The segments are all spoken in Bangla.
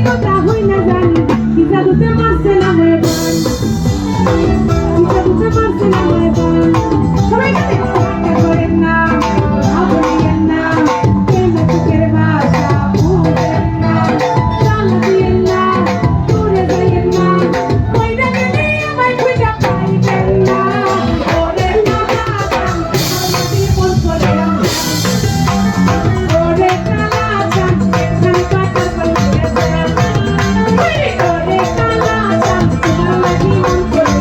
কথা হই না জানি কি জাদুতে মারছে না মরে বান কি জাদুতে মারছে না মরে বান সবাই সাথে ঠাট্টা করেন না ভাবেন না কেন বুকের ভাষা বুঝেন না চাল দিয়েন না দূরে যাইয়েন না কইরা গেলে আমায় খুঁজা পাইবেন না ওরে না আমাদের মন করে ওরে কালা চাঁদ এখানে কাটার করে ওরে কালা চাঁদ তোমার লাগি মন করে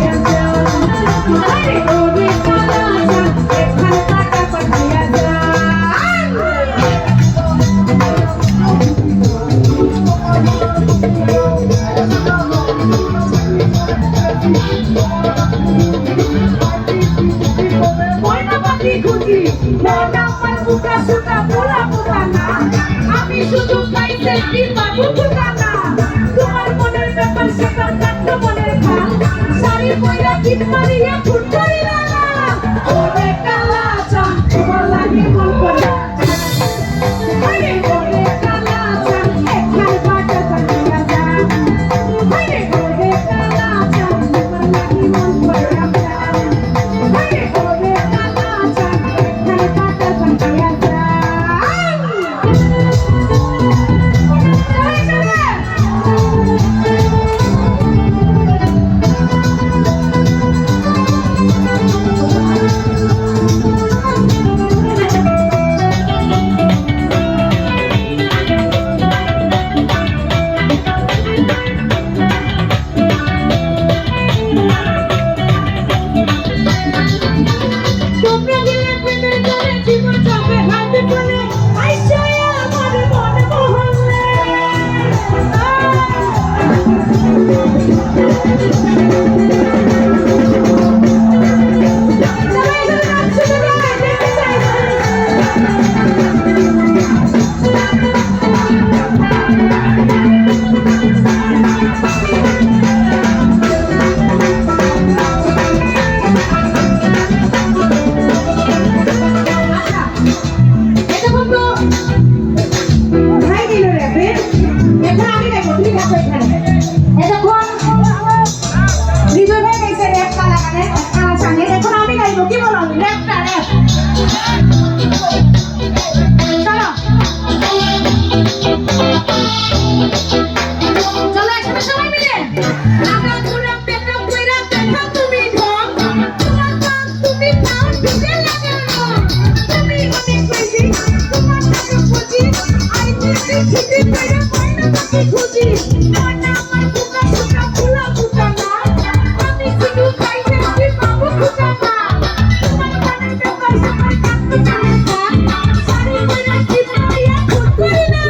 ওরে কালা চাঁদ এখানে কাটার করে ময়না পাখি খুঁজি ময়না আমার বুকা সুকা পোলা পোকা না আমি শুধু খাইতে পাবো বুকা না তোমার মনের ব্যাপার সেটার কাটলো মনের খাল শাড়ি পয়রা কিট মারিয়া ফুট করিলা না ওরে কালা চাঁদ তোমার লাগি মন করে আরে ওরে কালা চাঁদ এখানে কাটা কাটিয়া যা আরে ওরে কালা চাঁদ তোমার লাগি মন করে আরে ওরে কালা চাঁদ এখানে কাটা কাটিয়া যা তোমরা গেলে প্রেমের জলে জীবন যাবে হাতে বলে আইসায় আমার মন মোহনে সবাই নাচ শুরু করে দেখতে চাই ভাই দিল রে এখন আমি গাইবো তুমি গাইবো এখানে এতক্ষণ হৃদয় ভাই গাইছে র্যাপ কালা গানে কালা সঙ্গে এখন আমি গাইবো কি বলো র্যাপটা র্যাপ চলো চলো একসাথে সবাই মিলে আগা ঘুরা পেটা কইরা দেখা তুমি ঢং তোমার কান তুমি পাও দিতে লাগানো তুমি অনেক ক্রেজি তোমার টাকা খুঁজি আইতে ছিটি পেড়ে ময়না পাখি খুঁজি ময়না আমার বুকা সুকা ফুলা বুকা না আমি শুধু খাইতে পাবো বুকা না তোমার মনের ব্যাপার সবার কাটতে চলে যা শাড়ি পয়রা কিট মারিয়া ফুট করি না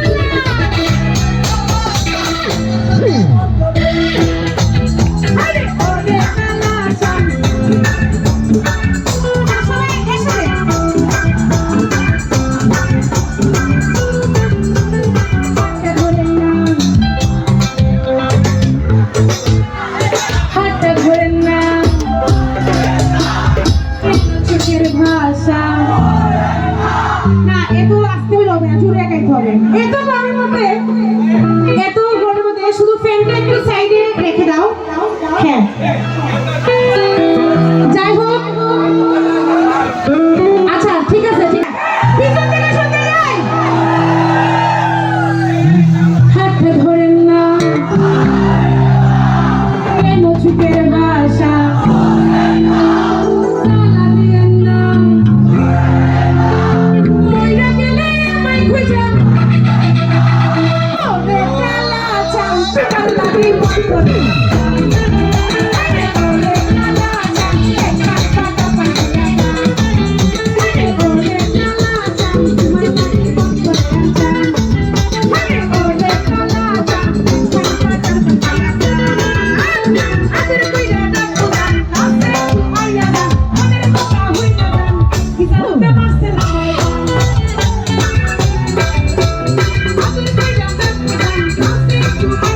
আরে ওরে কালা চাঁদ সবাই একসাথে হাতটা ধরেন না চোখের ভাষা না এত আসতে হবে না জোরে গাইতে হবে এত গরমের মধ্যে শুধু ফ্যানটা একটু সাইডে রেখে দাও হ্যাঁ যাই হোক আচ্ছা ঠিক আছে পিছন থেকে শুনতে যাই হাতটা ধরেন না কেন চোখের ভাষা তালা দিয়েন না মইরা গেলে আমায় খুঁজা ওরে কালা চাঁদ তোমার লাগি মন করে আরে ওরে কালা চাঁদ এখানে কাটা পাইয়া আরে ওরে কালা চাঁদ তোমার লাগি মন করে আরে ওরে কালা চাঁদ এখানে কাটা পাইয়া আদের কইরা ডাকো গান নাচে আইয়া না মনের কথা হই না জান কি জানতে পারছে না আদের কইরা ডাকো গান নাচে